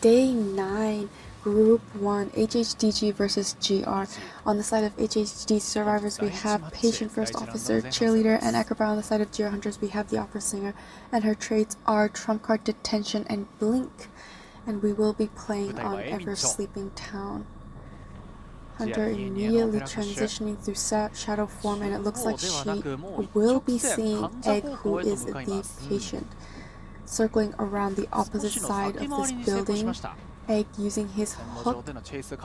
Day 9 Group 1 HHDG versus GR. On the side of HHD survivors, we have patient, first officer, cheerleader, and acrobat. On the side of GR hunters, we have the opera singer, and her traits are trump card, detention, and blink. And we will be playing on Ever Sleeping Town. Hunter immediately transitioning through shadow form, and it looks like she will be seeing Egg, who is the patient. Circling around the opposite side of this building, Egg using his hook,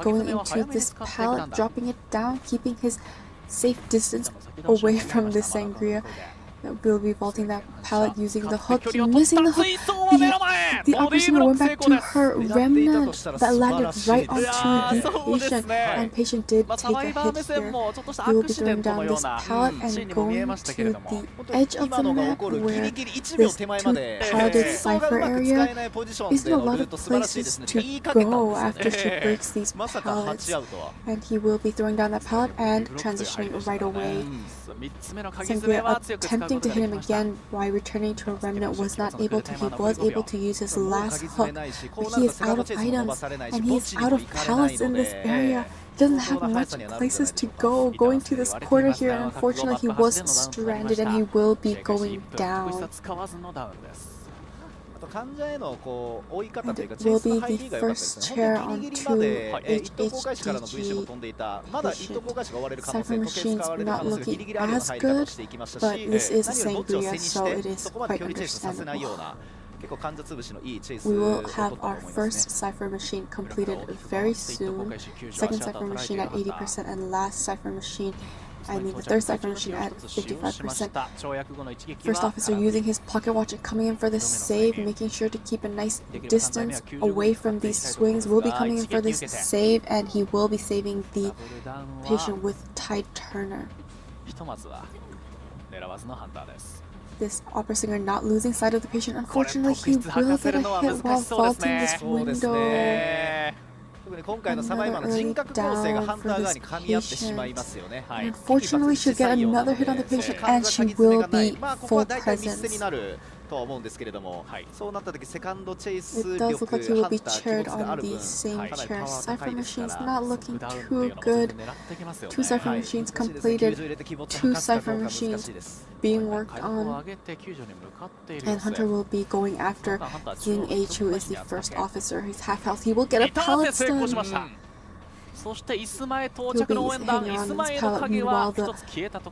going into this pallet, dropping it down, keeping his safe distance away from the sangria. We'll be vaulting that pallet using the hook, missing the hook. The operator went back to her remnant that landed right onto the patient, and patient did take a hit here. We will be throwing down this pallet and going to the edge of the map where this two-palleted cipher area isn't a lot of places to go after she breaks these pallets. And he will be throwing down that pallet and transitioning right away. Sangria attempting to hit him again while returning to a remnant was not able to. He was able to use his last hook, but he is out of items and he is out of pallets in this area. He doesn't have much places to go. Going to this corner here, and unfortunately he was stranded and he will be going down. And it will be the first chair onto HHDG patient. Cipher machines not looking as good, but this is a sangria, so it is quite understandable. We will have our first cipher machine completed very soon, second cipher machine at 80%, and last cipher machine, the third cipher machine at 55%. First officer using his pocket watch and coming in for the save, making sure to keep a nice distance away from these swings. Will be coming in for this save, and he will be saving the patient with Tide Turner. This opera singer not losing sight of the patient. Unfortunately, he will get a hit while vaulting this window. Another early down for this patient. And unfortunately, she'll get another hit on the patient, and she will be full presence. It does look like he will be chaired on the same chair. Cipher machines not looking too good. 2 cipher machines completed. 2 cipher machines being worked on. And Hunter will be going after King H, who is the first officer. He's half health. He will get a pallet stun. He'll be hanging on this pallet. Meanwhile, the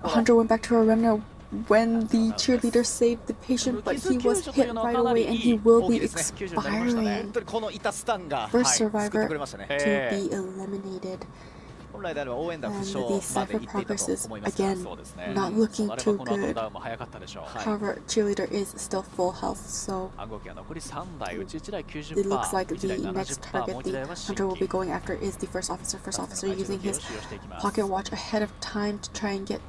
Hunter went back to a remnant when the cheerleader saved the patient, but he was hit right away and he will be expiring. First survivor to be eliminated. And the cipher progress is, again, not looking too good. However, cheerleader is still full health, so it looks like the next target the Hunter will be going after is the first officer. First officer using his pocket watch ahead of time to try and get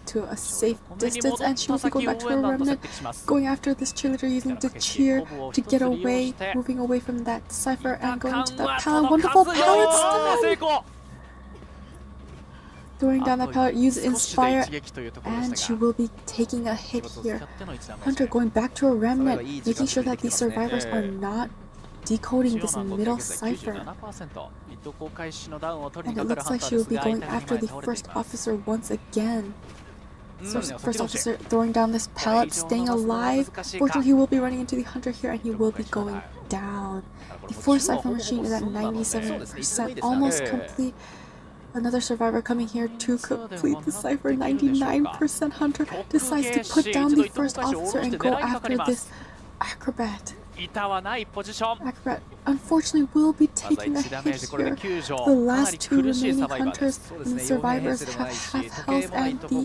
to a safe distance, and she will be going back to her remnant, going after this cheerleader using the cheer to get away, moving away from that cipher and going to that pallet. Wonderful pallet stun! Throwing down that pallet, use Inspire, and she will be taking a hit here. Hunter going back to a remnant, making sure that these survivors are not decoding this middle cipher. And it looks like she will be going after the first officer once again. So first officer throwing down this pallet, staying alive. Fortunately, he will be running into the Hunter here, and he will be going down. The fourth cipher machine is at 97%, almost complete. Another survivor coming here to complete the cipher. 99%. Hunter decides to put down the first officer and go after this acrobat. Acrobat unfortunately will be taking a hit here. The last 2 remaining hunters and survivors have half health, and the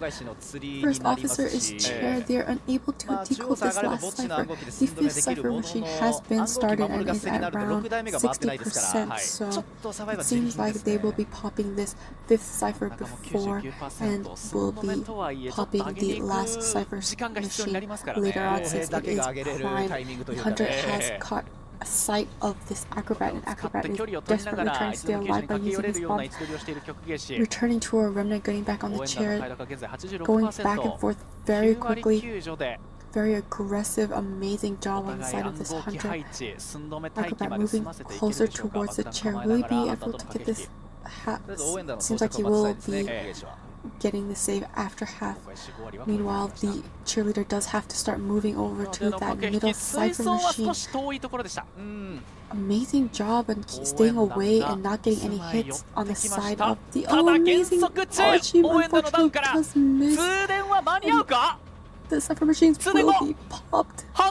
first officer is chaired. They are unable to decode this last cipher. The 5th cipher machine has been started and is at around 60%, so it seems like they will be popping this 5th cipher before and will be popping the last cipher machine later on, since it is prime. The Hunter has caught a sight of this acrobat, and acrobat is desperately trying to stay alive by using his bomb. Returning to a remnant, getting back on the chair, going back and forth very quickly. very aggressive, amazing job on the side of this hunter. Acrobat moving closer towards the chair. Will he be able to get this? Seems like he will be getting the save after half. Meanwhile, the cheerleader does have to start moving over to that middle cipher machine. Amazing job and staying away and not getting any hits on the side of the amazing Archie. Unfortunately, does miss. The cipher machines will be popped. He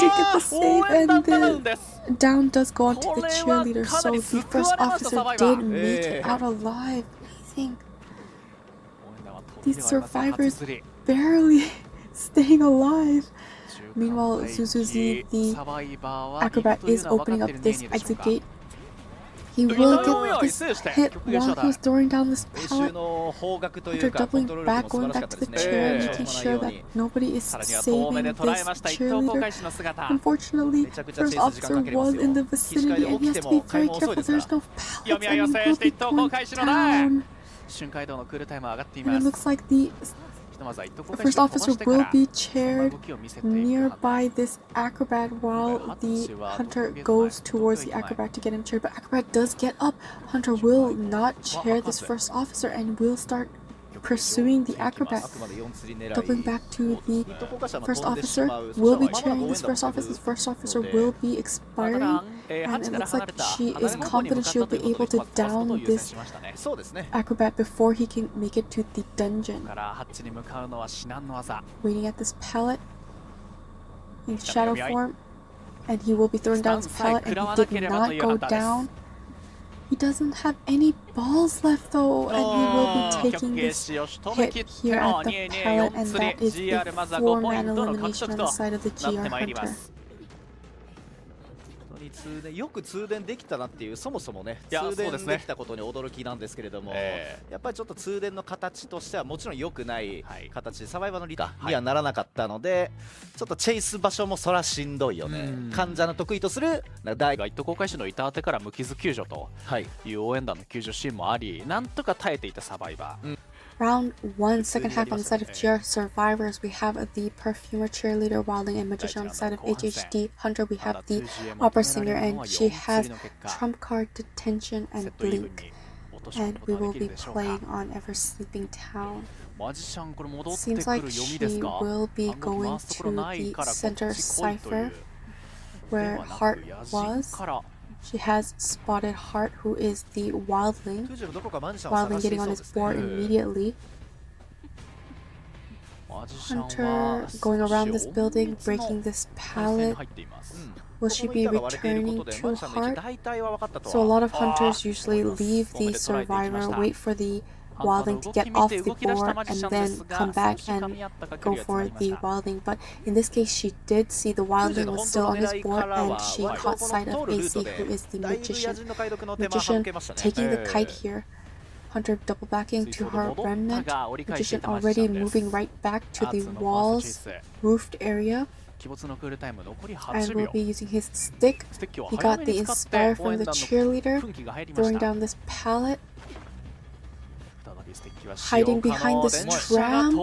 did get the save, and the down does go on to the cheerleader, so the first officer did make it out alive. Amazing. These survivors barely staying alive. Meanwhile, Suzuzi, the acrobat, is opening up this exit gate. He will get this hit while he was throwing down this pallet. After doubling back, going back to the chair, making sure that nobody is saving this cheerleader. Unfortunately, first officer was in the vicinity and he has to be very careful. There's no pallets and he will be going down. And it looks like the first officer will be chaired nearby this acrobat while the hunter goes towards the acrobat to get him chaired. But acrobat does get up. Hunter will not chair this first officer and will start pursuing the acrobat. Doubling back to the first officer, will be chairing this first officer. This first officer will be expiring, and it looks like she is confident she'll be able to down this acrobat before he can make it to the dungeon. Waiting at this pallet in shadow form, and he will be throwing down this pallet, and he did not go down. He doesn't have any balls left though, and he will be taking this hit here at the pallet, and that is a 4-man elimination on the side of the GR Hunter. よく通電できたなっていう、そもそもね通電できたことに驚きなんですけれども、やっぱりちょっと通電の形としてはもちろん良くない形でサバイバーのリーダーにはならなかったので、ちょっとチェイス場所もそらしんどいよね。患者の得意とする大一等航海士の板当てから無傷救助という応援団の救助シーンもあり、なんとか耐えていたサバイバー。 Round 1, second half on the side of GR Survivors, we have the Perfumer, Cheerleader, Wilding, and Magician. On the side of HHD Hunter, we have the Opera Singer, and she has Trump Card, Detention, and Blink. And we will be playing on Ever Sleeping Town. Seems like she will be going to the center cipher where Heart was. She has spotted Heart, who is the Wildling. Wildling getting on his board immediately. Hunter going around this building, breaking this pallet. Will she be returning to Heart? So a lot of hunters usually leave the survivor, wait for the Wildling to get off the board, and then come back and go for the Wildling. But in this case, she did see the Wildling was still on his board, and she caught sight of AC, who is the Magician. Magician taking the kite here. Hunter double backing to her remnant. Magician already moving right back to the walls, roofed area. And will be using his stick. He got the Inspire from the cheerleader, throwing down this pallet. Hiding behind this tram,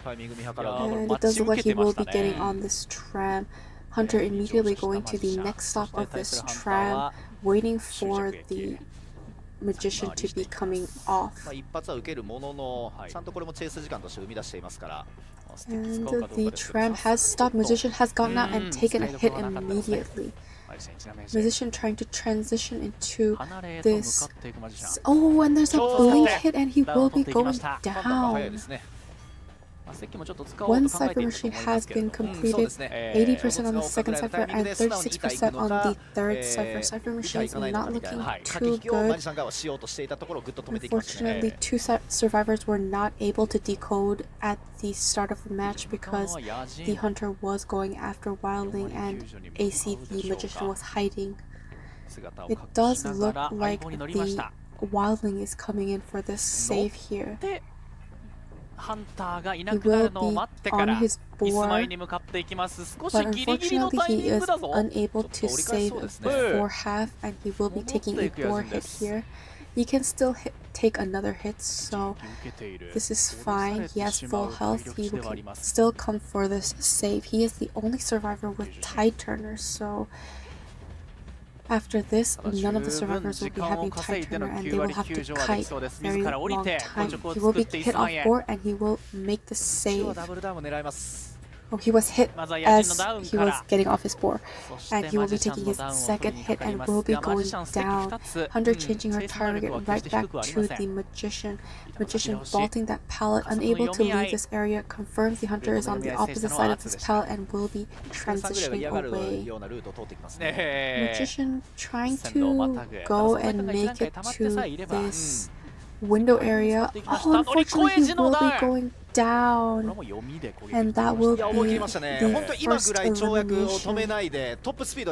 and it does look like he will be getting on this tram. Hunter immediately going to the next stop of this tram, waiting for the Magician to be coming off. And the tram has stopped. Magician has gotten out and taken a hit immediately. Magician trying to transition into this. Oh, and there's a blink hit, and he will be going down. One cipher machine has been completed, 80% on the second cipher and 36% on the third cipher. Cipher machines not looking too good. Unfortunately, two survivors were not able to decode at the start of the match because the hunter was going after Wildling and AC, the Magician, was hiding. It does look like the Wildling is coming in for this save here. He will be on his board, but unfortunately he is unable to save before half, and he will be taking a board hit here. He can still take another hit, so this is fine. He has full health. He will still come for this save. He is the only survivor with tide turners, so after this, none of the survivors will be having tide turner and they will have to kite very long time. He will be hit off board and he will make the save. Oh, he was hit as he was getting off his board, and he will be taking his second hit and will be going down. Hunter changing her target right back to the Magician. Magician vaulting that pallet, unable to leave this area, confirms the Hunter is on the opposite side of this pallet and will be transitioning away. Magician trying to go and make it to this window area. Oh, unfortunately he will be going down, and that will be the first elimination.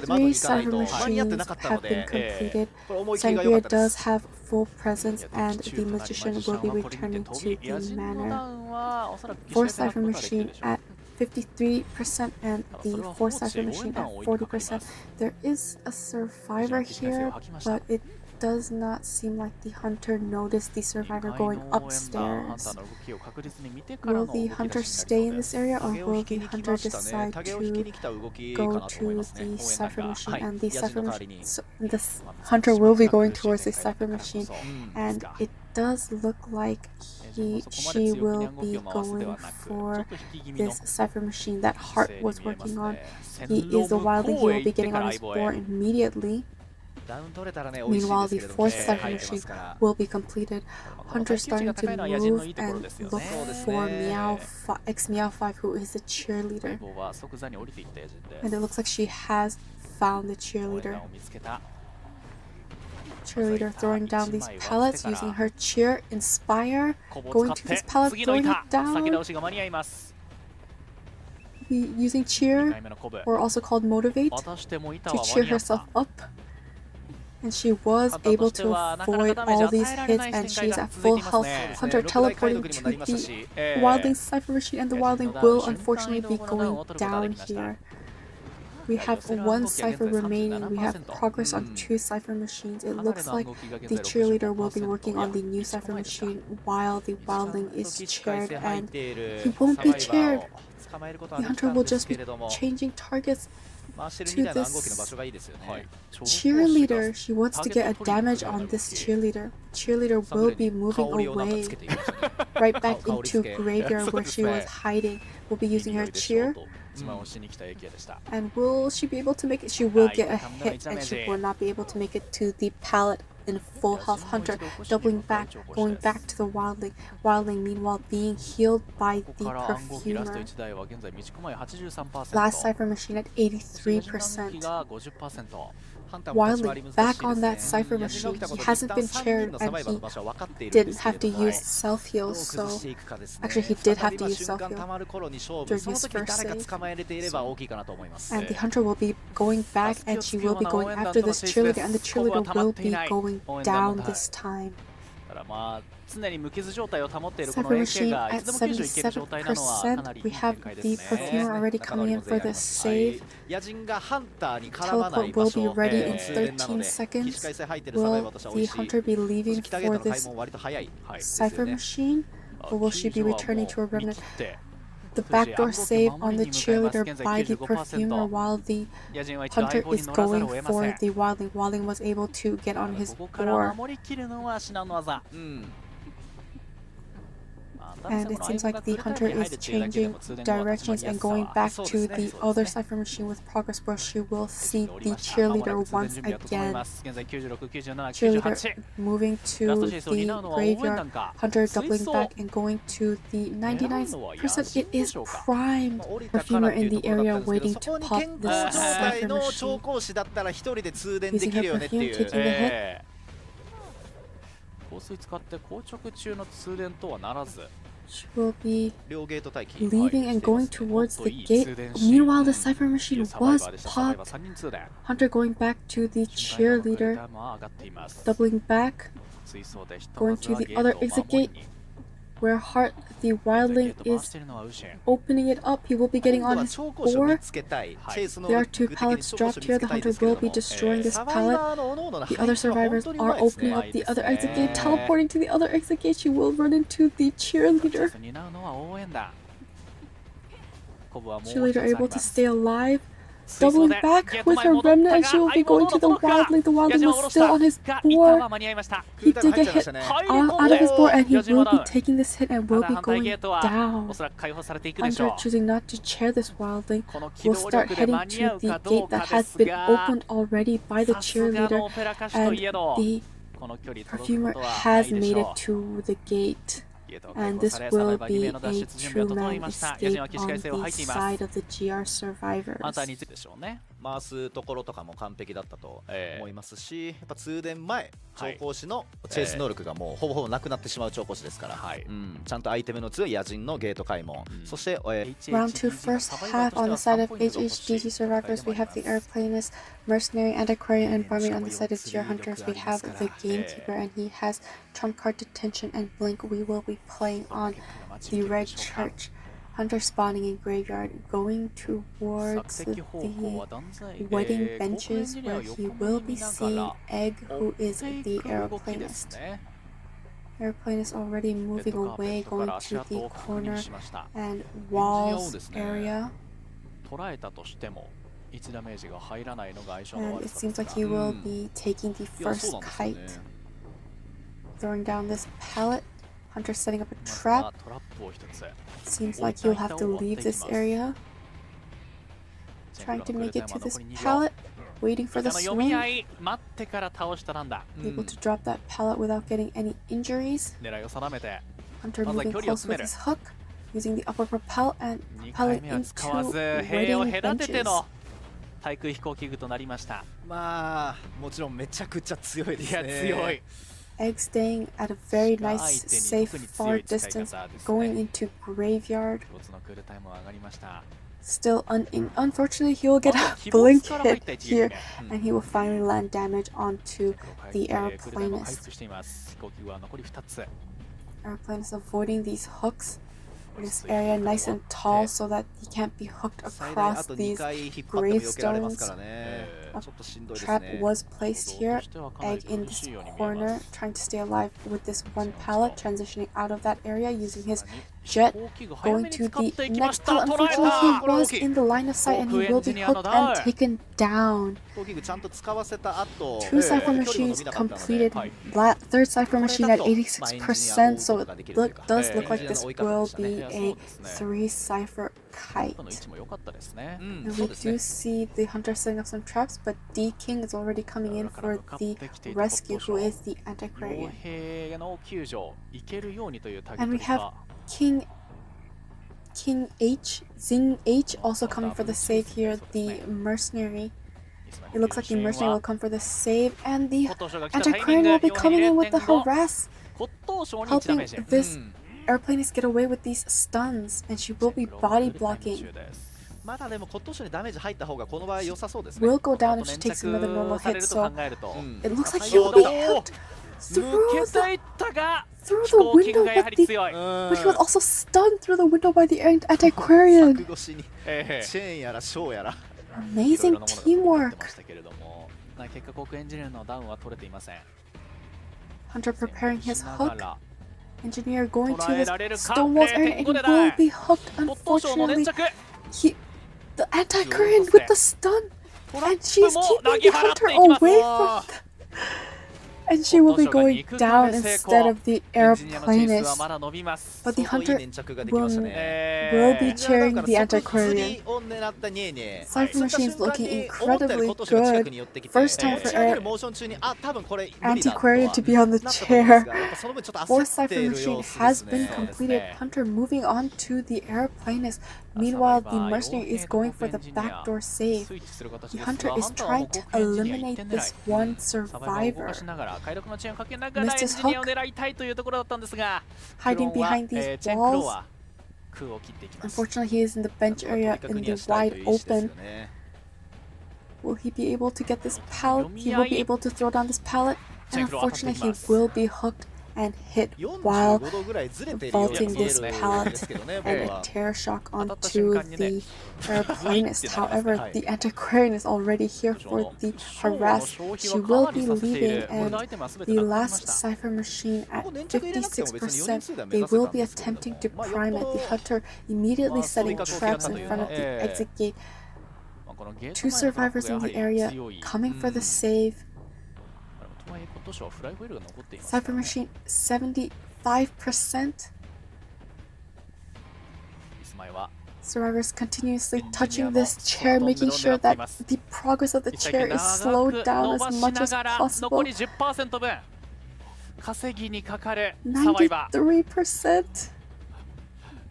3 cipher machines have been completed. Sangria does have full presence and the Magician will be returning to the manor. 4 cipher machine at 53% and the 4 cipher machine at 40%. There is a survivor here, but it does not seem like the Hunter noticed the survivor going upstairs. Will the Hunter stay in this area, or will the Hunter decide to go to the cipher machine? And the cipher machine, so the Hunter will be going towards the cipher machine, and it does look like she will be going for this cipher machine that Hart was working on. He is the wildling. He will be getting on his board immediately. Meanwhile, the 4th cipher machine will be completed. Hunter starting to move and look for Meow5, who is the cheerleader. And it looks like she has found the cheerleader. Cheerleader throwing down these pallets, using her cheer, inspire, going to this pallet, throwing it down. Using cheer, or also called motivate, to cheer herself up. And she was able to avoid all these hits, and she's at full health. Hunter teleporting to the wildling cipher machine, and the wildling will unfortunately be going down here. We have 1 cipher remaining. We have progress on 2 cipher machines. It looks like the cheerleader will be working on the new cipher machine while the wildling is chaired, and he won't be chaired. The Hunter will just be changing targets to this cheerleader. She wants to get a damage on this cheerleader. Cheerleader will be moving away right back into graveyard where she was hiding. Will be using her cheer. And will she be able to make it? She will get a hit, and she will not be able to make it to the pallet in full health. Hunter doubling back, going back to the wildling. Wildling meanwhile being healed by the perfumer. Last cipher machine at 83%. Wildling back on that cipher machine. He hasn't been chaired, and he didn't have to use self heal, so actually he did have to use self heal during his first save. And the Hunter will be going back, and she will be going after this cheerleader, and the cheerleader will be going down this time. Cipher machine at 77%. We have the perfumer already coming in for this save. Teleport will be ready in 13 seconds. Will the Hunter be leaving for this cipher machine, or will she be returning to a remnant? The backdoor save on the cheerleader by the perfumer while the Hunter is going for the wildling. Wildling was able to get on his board. And it seems like the Hunter is changing directions and going back to the other cipher machine with progress, where she will see the cheerleader once again. Cheerleader moving to the graveyard. Hunter doubling back and going to the 99%. It is primed. Perfumer in the area waiting to pop this cipher machine. Using her perfume, taking the hit. She will be leaving and going towards the gate. Meanwhile, the cipher machine was popped. Hunter going back to the cheerleader, doubling back, going to the other exit gate. where the wildling is opening it up. He will be getting on his boar. There are 2 pallets dropped here. The hunter will be destroying this pallet. The other survivors are opening up the other exit gate, teleporting to the other exit gate. She will run into the cheerleader. Cheerleader able to stay alive. Doubling back with her remnant, and she will be going to the wildling. The wildling was still on his boar. He did get hit out of his boar, and he will be taking this hit and will be going down. Hunter choosing not to chair this wildling will start heading to the gate that has been opened already by the cheerleader, and the perfumer has made it to the gate. And this will be a true man escape on the side of the GR survivors. 回すところとかも完璧だったと思いますし、やっぱ通電前調香師のチェイス能力がもうほぼほぼなくなってしまう調香師ですから、ちゃんとアイテムの強い野人のゲート開門、そして、Round 2 first half on the side of HHDG survivors we have the airplanist, mercenary, antiquarian, and barmaid. On the side of GR hunters we have the gamekeeper, and he has trump card detention and blink. We will be playing on the red church. Hunter spawning in graveyard, going towards the wedding benches where he will be seeing Egg, who is the aeroplanist. Airplanist already moving away, going to the corner and walls area. And it seems like he will be taking the first kite. Throwing down this pallet. Hunter setting up a trap. Seems like he'll have to leave this area. Trying to make it to this pallet. Waiting for the swing. Able to drop that pallet without getting any injuries. Hunter moving close with his hook. Using the upper propel and propelling into wedding benches. 対空飛行器具となりました。まあもちろんめちゃくちゃ強いですね。いや強い。 Egg staying at a very nice, safe, far distance, going into graveyard. Still, unfortunately, he will get a blink hit here, and he will finally land damage onto the aeroplanist. Aeroplanist avoiding these hooks. This area nice and tall so that he can't be hooked across these gravestones. A trap was placed here. Egg in this corner, trying to stay alive with this one pallet, transitioning out of that area using his jet, going to the next pallet. Unfortunately, he was in the line of sight and he will be hooked and taken down. 2 cipher machines completed. Third cipher machine at 86%, so it does look like this will be a 3 cipher kite. And we do see the hunter setting up some traps, but D King is already coming in for the rescue, who is the antiquarian. And we have King H, Zing H also coming for the save here, the mercenary. It looks like the mercenary will come for the save, and the antiquarian will be coming in with the harass, helping this airplanist get away with these stuns, and she will be body blocking. Will go down if she takes another normal hit, so it looks like he will be hit through the window, but he was also stunned through the window by the antiquarian. Amazing teamwork. Hunter preparing his hook. Engineer going to this stone walls area, and he will be hooked. Unfortunately, the antiquarian with the stun, and she's keeping the hunter away from them. And she will be going down instead of the airplanist. But the hunter will be cheering the antiquarian. Cipher machine's looking incredibly good. First time for antiquarian to be on the chair. Fourth cipher machine has been completed. Hunter moving on to the airplanist. Meanwhile, the mercenary is going for the backdoor save. The hunter is trying to eliminate this one survivor. Missed his hook, hiding behind these walls. Unfortunately, he is in the bench area in the wide open. Will he be able to get this pallet? He will be able to throw down this pallet. And unfortunately, he will be hooked and hit while 45度ぐらいずれているように vaulting 見え this るん pallet ですけどね、 and 僕 a は。 tear shock 当たった onto 瞬間にね、 the airplanist. However, はい。 the antiquarian is already here for the harass. She will be leaving, and the last cipher machine at 56%. They will be attempting to prime it. The hunter immediately setting traps in front of the exit gate. このゲート Two 前のトラッ survivors プがや in は the り area 強い。 coming for the save. とはいえ今年はフライホイールが残っていますか Cipher らね。 machine 75%. イスマイは Survivors continuously touching this chair, making sure that the progress of the 一回 chair is 長 slowed く down 伸 as ばし much な as がら残 possible. り 10% 分稼ぎにかかるサバイバー。 93%.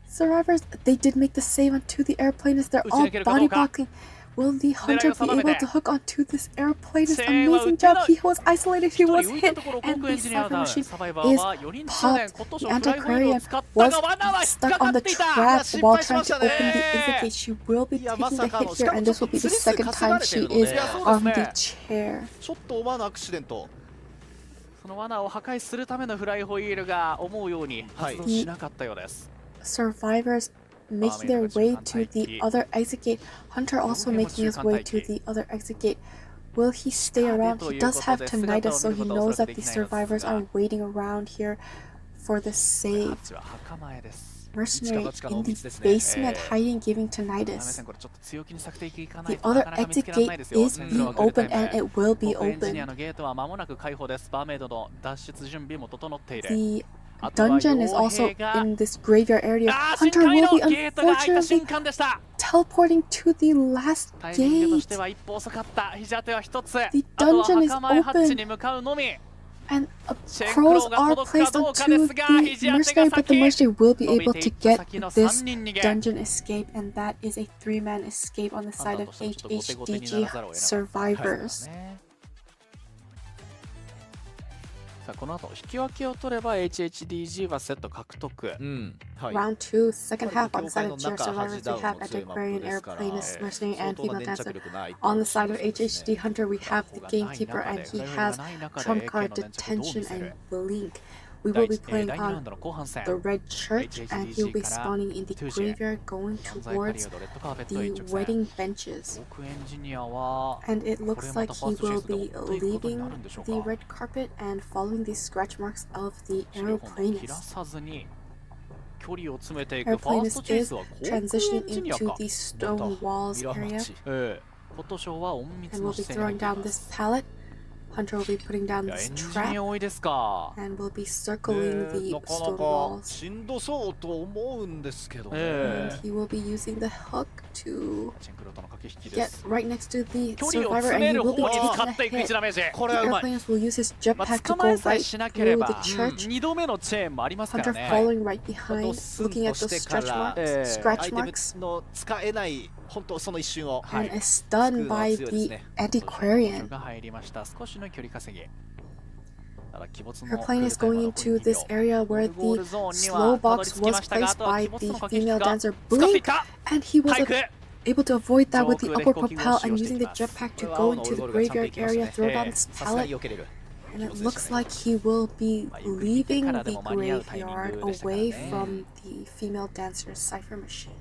Survivors, they did make the save onto the airplane as they're all body blocking. Will the hunter be able to hook onto this airplane? It's amazing job. He was isolated, he was hit, and the cipher machine is popped. The antiquarian was stuck on the trap while trying to open the exit gate. She will be taking the hit here, and this will be the second time she is on the chair. ちょっと思わぬアクシデント。その罠を破壊するためのフライホイールが思うように発動しなかったようです。 Survivors making their way to the other exit gate. Hunter also making his way to the other exit gate. Will he stay around? He does have tinnitus, so he knows that the survivors are waiting around here for the save. Mercenary in the basement hiding, giving tinnitus. The other exit gate is being opened, and it will be opened. The dungeon is also in this graveyard area. Hunter will be unfortunately teleporting to the last gate. The dungeon is open, and crows are placed onto the mercenary, but the mercenary will be able to get this dungeon escape, and that is a 3-man escape on the side of HHDG survivors. さあこの後引き分けを取れば HHDG はセット獲得。Round 2, second half. On the side of GR survivors, we have antiquarian, airplanist, mercenary, and female dancer. On the side of HHD hunter, we have the gamekeeper, and he has trump card, detention, and blink. We will be playing on the red church, and he'll be spawning in the graveyard, going towards the wedding benches. And it looks like he will be leaving the red carpet and following the scratch marks of the aeroplanist. Airplanist is transitioning into the stone walls area, and will be throwing down this pallet. Hunter will be putting down this trap and will be circling the stone walls. And he will be using the hook to get right next to the survivor, and he will be taking a hit. The airplanes will use his jetpack to go right through the church. Hunter following right behind, looking at those scratch marks. And is stunned by the antiquarian. Her plane is going into this area where the slow box was placed by the female dancer Blink, and he was able to avoid that with the upward propel and using the jetpack to go into the graveyard area, throw down this pallet. And it looks like he will be leaving the graveyard away from the female dancer's cipher machine.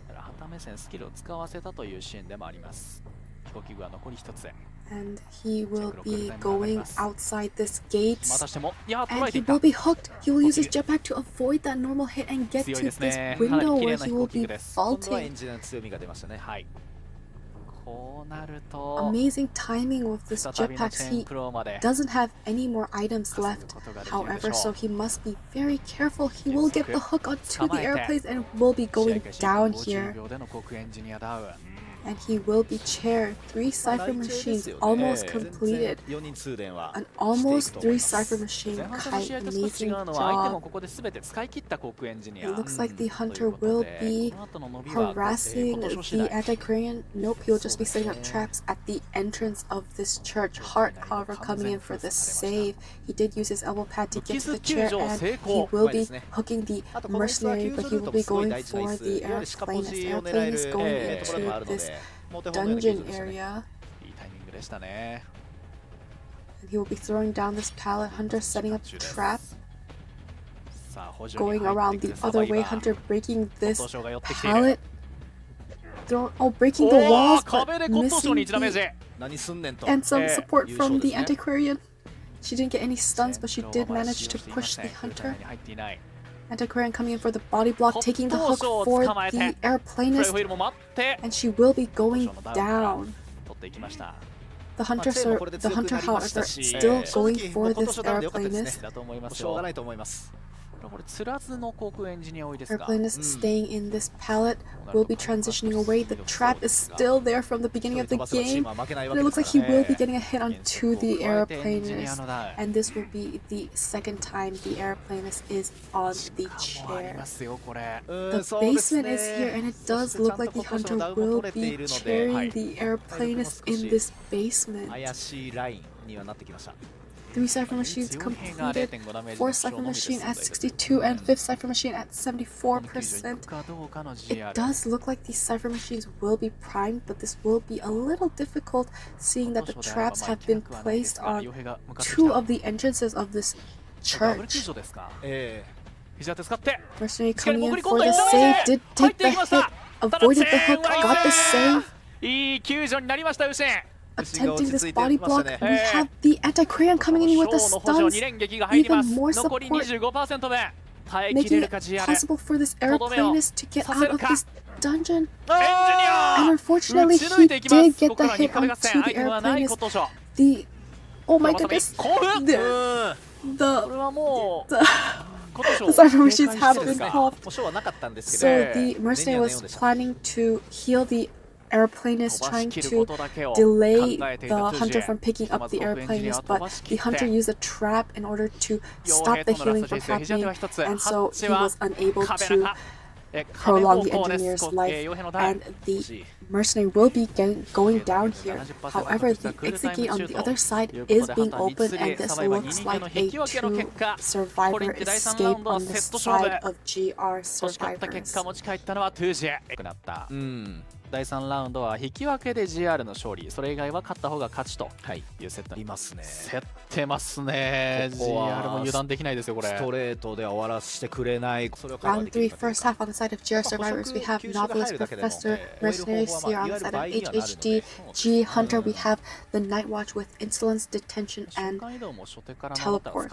And he will be going outside this gate, and he will be hooked. He will use his jetpack to avoid that normal hit and get to this window where he will be vaulting. Amazing timing with this jetpack. He doesn't have any more items left, however, so he must be very careful. He will get the hook onto the airplanes and will be going down here. And he will be chair. 3 cipher machines almost completed. An almost 3 cipher machine. Amazing job. It looks like the hunter will be harassing the antiquarian. Nope, he'll just be setting up traps at the entrance of this church. Hart, however, coming in for the save. He did use his elbow pad to get to the chair, and he will be hooking the mercenary, but he will be going for the airplanist. The airplane is going into this dungeon area, and he will be throwing down this pallet. Hunter setting up a trap. going around the other way. Hunter breaking this pallet. Breaking the walls, but missing and some support from the Antiquarian. She didn't get any stuns, but she did manage to push the Hunter. Antiquarian coming in for the body block, taking the hook for the airplanist, and she will be going down. The Hunter, however, still going for this airplanist. Airplanist staying in this pallet will be transitioning away. The trap is still there from the beginning of the game, and it looks like he will be getting a hit onto the airplanist, and this will be the second time the airplanist is on the chair. The basement is here, and it does look like the Hunter will be carrying the airplanist in this basement. 3 Cypher Machines completed, 4th Cypher Machine at 62, and 5th Cypher Machine at 74%. It does look like these Cypher Machines will be primed, but this will be a little difficult seeing that the traps have been placed on 2 of the entrances of this church. Mercenary coming in for the save, did take the hit, avoided the hook, got the save. Attempting this body block, we have the Antiquarian coming in with the stuns, even more support, making it possible for this airplanist to get out of this dungeon. And unfortunately, he did get the hit onto the airplanist. Oh my goodness, the Cypher Machines have been popped. So the mercenary was planning to heal the airplanist, trying to delay the Hunter from picking up the airplanist, but the Hunter used a trap in order to stop the healing from happening, and so he was unable to prolong the engineer's life, and the mercenary will be going down here. However, the exit gate on the other side is being opened, and this looks like a 2-survivor escape on the side of GR survivors. 第3ラウンドは引き分けで GR の勝利、それ以外は勝った方が勝ちというセットになりますね。競ってますね。GR も油断できないですよこれ。ストレートで終わらせてくれない。Round 3, first half on the side of GR survivors, we have Novelist, Professor, Mercenary, Seer on the side of HHDG, Hunter, we have the Night Watch with Insolence, Detention, and Teleport,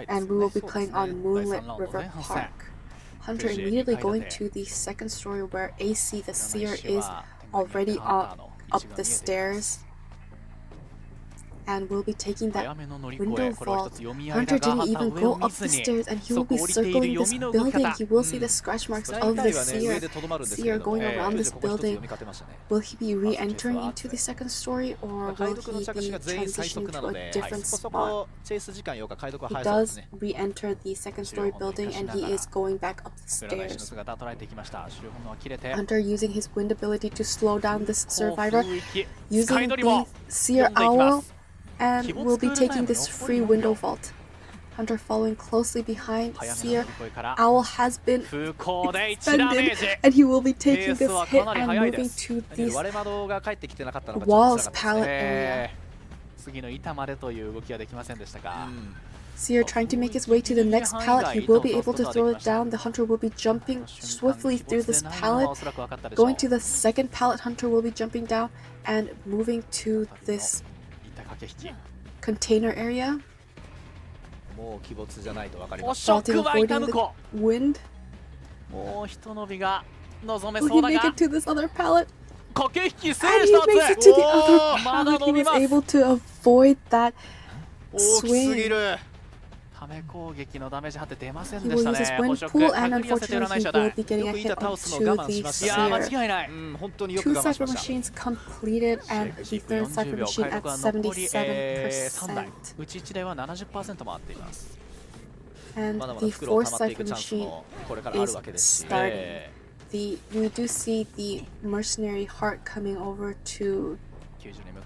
and we will be playing on Moonlit River Park. Hunter immediately going to the second story where AC, the Seer, is already up the stairs and will be taking that window vault. Hunter didn't even go up the stairs, and he will be circling this building. He will see the scratch marks of the Seer going around this building. Will he be re-entering into the second story, or will he be transitioning to a different spot? He does re-enter the second story building, and he is going back up the stairs. Hunter using his wind ability to slow down this survivor, using the Seer Owl, and will be taking this free window vault. Hunter following closely behind. Seer Owl has been expended, and he will be taking this hit and moving to this walls pallet area. Seer trying to make his way to the next pallet. He will be able to throw it down. The Hunter will be jumping swiftly through this pallet. Going to the second pallet, Hunter will be jumping down and moving to this container area. Vaulting, avoiding the wind. Will he make it to this other pallet? And he makes it to the other pallet. He was able to avoid that swing. He will use his wind pool, and unfortunately he will be getting a hit onto the Seer. 2 Cypher Machines completed, and the 3rd Cypher Machine at 77%. And the 4th Cypher Machine is starting. We do see the Mercenary Heart coming over to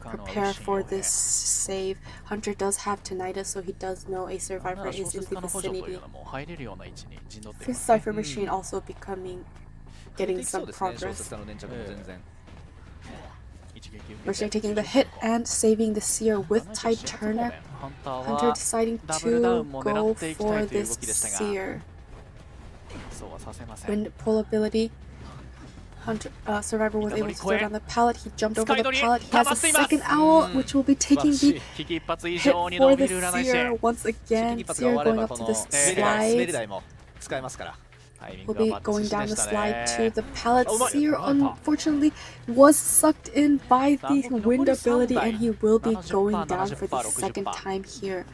prepare for this save. Hunter does have tinnitus, so he does know a survivor is in the vicinity. 5th Cypher Machine also getting some progress. Mercenary taking the hit and saving the Seer with Tide Turner. Hunter deciding to go for this Seer. wind pull ability. Survivor was able to throw down the pallet. He jumped over the pallet. He has a second owl, which will be taking the hit for the Seer once again. Seer going up to the slide. Will be going down the slide to the pallet. Seer unfortunately was sucked in by the wind ability, and he will be going down for the second time here.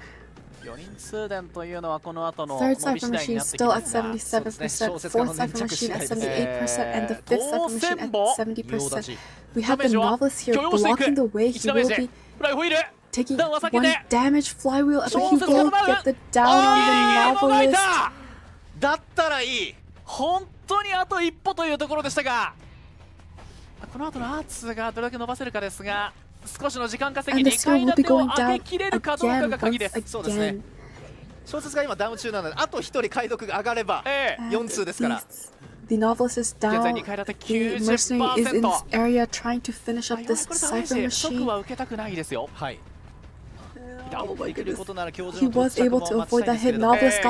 Third Cypher Machine still at 77%, fourth Cypher Machine at 78%, and the fifth Cypher Machine at 70%. We have the Novelist here blocking the way. He will be taking one damage flywheel, but he will get the down on the Novelist. だったらいい。本当にあと一歩というところでしたが、この後のアーツがどれだけ伸ばせるかですが、少しの時間稼ぎ2階建てを上げきれるかどうかが鍵です。そうですね。小説が今ダウン中なので、あと1人解読が上がれば4-2ですから。The Novelist is down. The Mercenary is in this area trying to finish up this Cypher Machine. Oh my goodness. He was able to avoid that hit. Novelist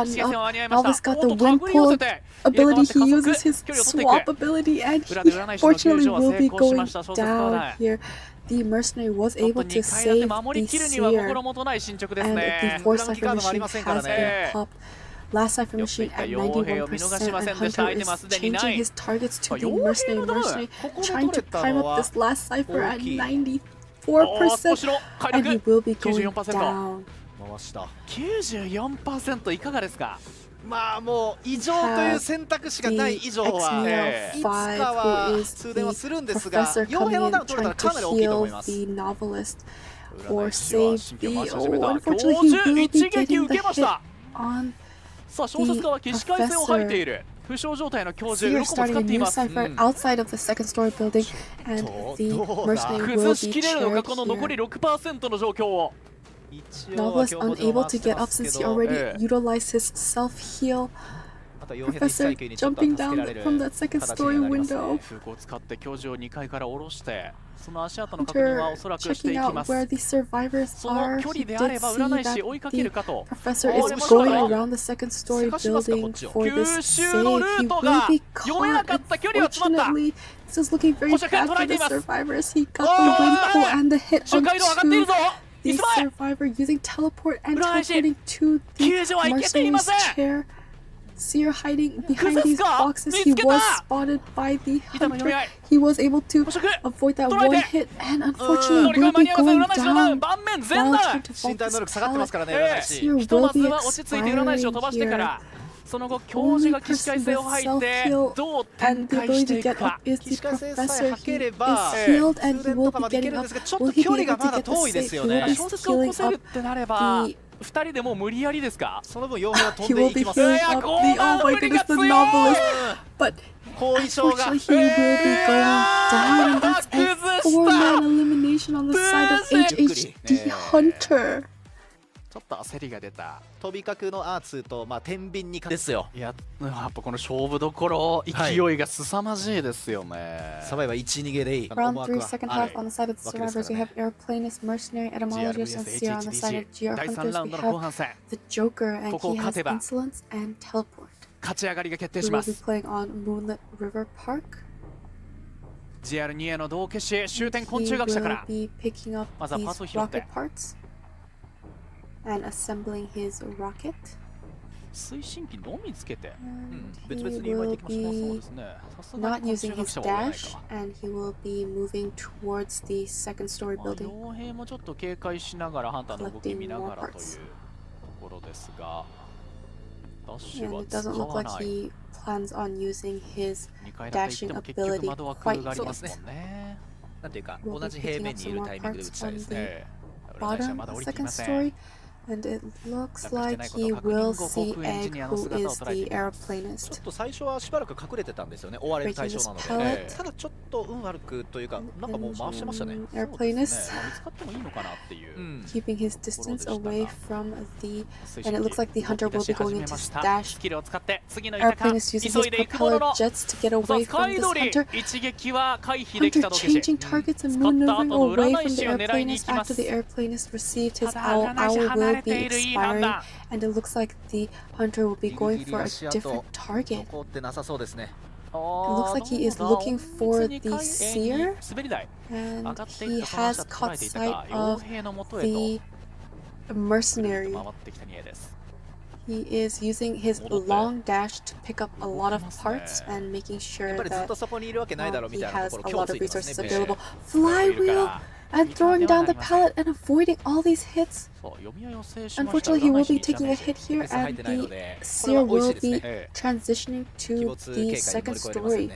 got the wind pull ability. He uses his swap ability, and he fortunately will be going down here. The Mercenary was able to save the Seer, and the fourth Cypher Machine has been popped. Last Cypher Machine at 91%, and Hunter is changing his targets to the Mercenary. Mercenary trying to climb up this last Cypher at 94%, and he will be going down. 94% いかがですか？まあもう異常という選択肢がない以上はいつかは通電はするんですが、傭兵のダウン取れたらかなり大きいと思います。Or save the unfortunately he will be getting the hit on さあ小説家は起死回生を吐いている。負傷状態の教授6個使っています。outside of the second story building, and the mercenary will be 崩しきれるのかこの残り 6% の状況を。Novelist unable to get up since he already utilized his self-heal. Professor jumping down from that second story window. Hunter checking out where the survivors are. He did see that the professor is going around the second story building for this save. He will be caught. Unfortunately, this is looking very bad for the survivors. He got the wind pull and the hit onto the survivor using teleport and teleporting to the mercenary's chair. Seer hiding behind these boxes. He was spotted by the hunter. He was able to avoid that one hit, and unfortunately will be going down while trying to fall this pallet. Seer will be expiring here. その後教授が起死回生を吐いてどう展開していくか。起死回生さえ吐ければ2とかまでいけるんですが、ちょっと距離がまだ遠いですよね。小説を起こせるってなれば2人でもう無理やりですか？その分傭兵は飛んでいきます。Oh my goodness, the Novelist. But unfortunately he will be going down, and that's a 4-man elimination on the side of HHD Hunter. ちょっと焦りが出た。飛び角のアーツと天秤にですよ。いや、やっぱこの勝負どころ勢いが凄まじいですよね。サバイは1逃げでいい。Round 3 second half on the side of the survivors, we have airplanist, mercenary, etymologist, and seer on the side of GR hunters. We have the Joker, and he has insolence and teleport. 勝ち上がりが決定し We ま will be す。 playing on Moonlit River Park. GR2 への同決し終点昆虫学者から He will be picking up まずはパーツを these 拾って rocket parts and assembling his rocket. 推進機のみつけて And 別 he 々に巻い will ていきましょう。そうで be すね。さすが not に昆虫 using 学 his 者はない dash, か。and he will be moving towards the second story まあ building. 傭兵もちょっと警戒しながらハンターの動き見ながらというところですが、ダッシュ And は it 使 doesn't look わ like ない。 he plans on using his 2階建て行っても結局 dashing 窓枠 ability があります quite もんね。なんていうか同じ平面にいるタイミングで打ちたいですね。占い師は bottom まだ of 降 the りてい second ません。 story. And it looks like he will see Egg, who is the aeroplanist. ちょっと最初はしばらく隠れてたんで追われる対象なので、ただちょっと運悪くというか、なんかもう回してましたね。Airplanist 見つかってもいいのかなっていう。keeping his distance away from the, and it looks like the hunter will be going into dash. スキルを使って次のイタカ Airplanist using his propeller jets to get away from this hunter. 一撃は回避でき Hunter たのでし changing targets and maneuvering away from the airplanist after the airplanist received his owl. Owl will will be expiring, and it looks like the hunter will be going for a different target. It looks like he is looking for the seer, and he has caught sight of the mercenary. He is using his long dash to pick up a lot of parts and making sure that he has a lot of resources available. Flywheel! And throwing down the pallet and avoiding all these hits. Unfortunately, he will be taking a hit here, and the seer will be transitioning to the second story,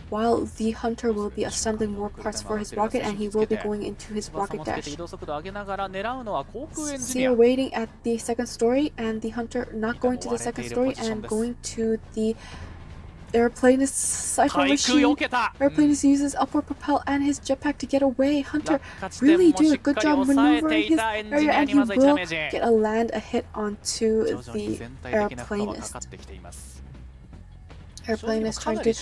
while the hunter will be assembling more parts for his rocket, and he will be going into his rocket dash. Seer waiting at the second story, and the hunter not going to the second story and going to the airplanist Cypher machine. Airplanist uses upward propel and his jetpack to get away. Hunter really doing a good job maneuvering his area, and he will get a hit onto the airplanist. Airplanist trying to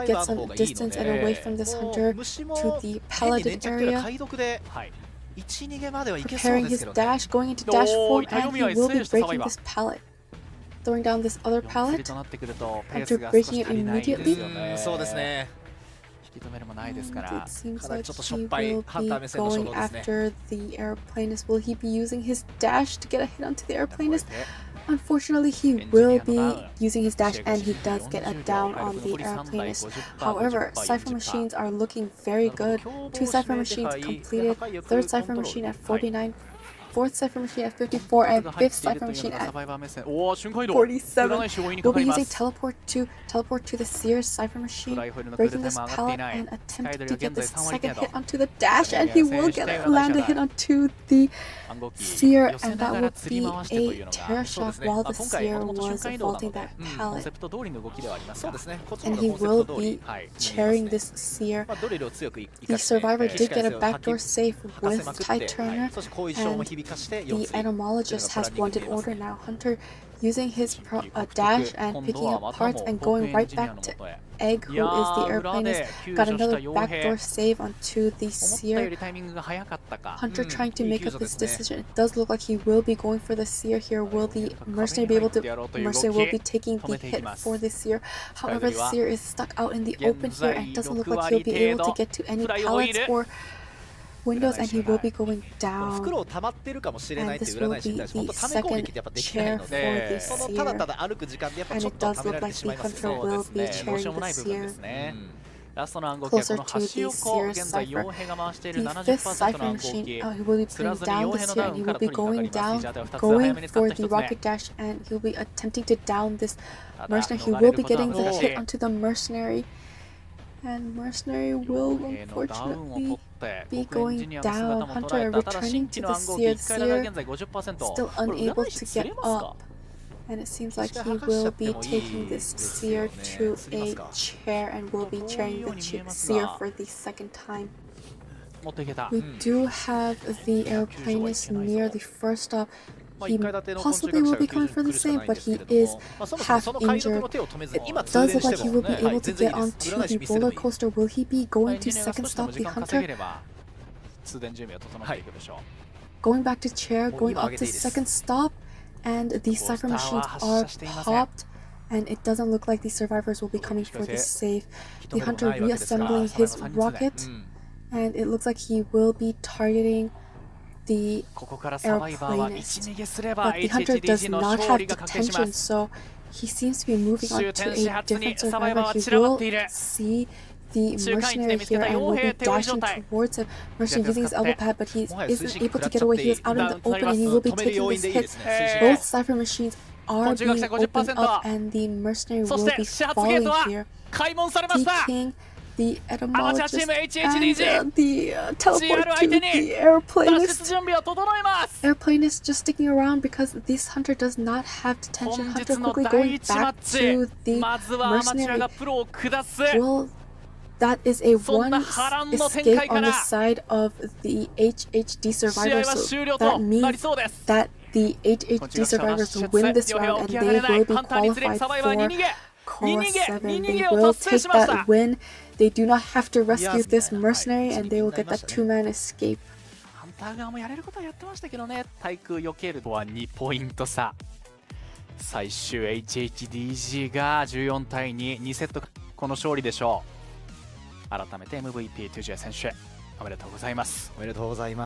get some distance and away from this hunter to the palleted area. Preparing his dash, going into dash 4, and he will be breaking this pallet. Throwing down this other pallet after breaking it immediately. It seems like he will be going after the airplanist. Will he be using his dash to get a hit onto the airplanist? Unfortunately, he will be using his dash, and he does get a down on the airplanist. However, Cypher machines are looking very good. 2 Cypher machines completed, 3rd Cypher machine at 49, 4th Cypher machine at 54, and 5th Cypher machine at 47. We'll be using teleport to the Sears Cypher machine, breaking this pallet and attempt to get this second hit onto the dash, and he will land a hit onto the Seer, and that would be a terror shock while the Seer was vaulting that pallet. And he will be carrying this Seer. The survivor did get a backdoor save with Tide Turner, and the entomologist has wanted order now. Hunter using his dash and picking up parts and going right back to Egg, who is the airplanist, got another backdoor save onto the Seer. Hunter trying to make up this decision. It does look like he will be going for the Seer here. Will the mercenary be able to? Mercenary will be taking the hit for the Seer. However, the Seer is stuck out in the open here, and it doesn't look like he'll be able to get to any pallets or windows, and he will be going down, and this will be the second chair for the Seer, and it does look like the hunter will be chairing the Seer closer to the Seer Cypher. The 5th Cypher machine, he will be putting down the Seer, and he will be going down, going for the rocket dash, and he'll be attempting to down this mercenary. He will be getting the hit onto the mercenary, and mercenary will unfortunately be going down. Hunter returning to the Seer. Seer still unable to get up, and it seems like he will be taking this Seer to a chair and will be chairing the Seer for the second time. We do have the airplanist near the first stop. He possibly will be coming for the same, but he is half injured. It does look like he will be able to get onto the roller coaster. Will he be going to second stop the hunter? Going back to chair, going up to second stop, and the Cypher machines are popped, and it doesn't look like the survivors will be coming for the save. The hunter reassembling his rocket, and it looks like he will be targeting the airplanist, but the hunter does not have detention, so he seems to be moving on to a different survivor. He will see the mercenary here and will be dashing towards him. Mercenary using his elbow pad, but he isn't able to get away. He is out in the open, and he will be taking this hit. Both Cypher machines are being opened up, and the mercenary will be falling here, taking the etymologist and the teleport to the airplanist. Airplanist just sticking around because this hunter does not have detention. Hunter quickly going back to the mercenary. Well, that is a one escape on the side of the HHD survivors, so that means that the HHD survivors will win this round, and they will be qualified for COA7. They will take that win. They do not have to rescue this mercenary, and they will get that 2-man escape. ター側もやれることはやってましたけどね。対空避けるとは2ポイント差。最終 HHDG が14対2セット、この勝利でしょう。改めて MVP トゥジェ選手おめでとうございます。おめでとうございます。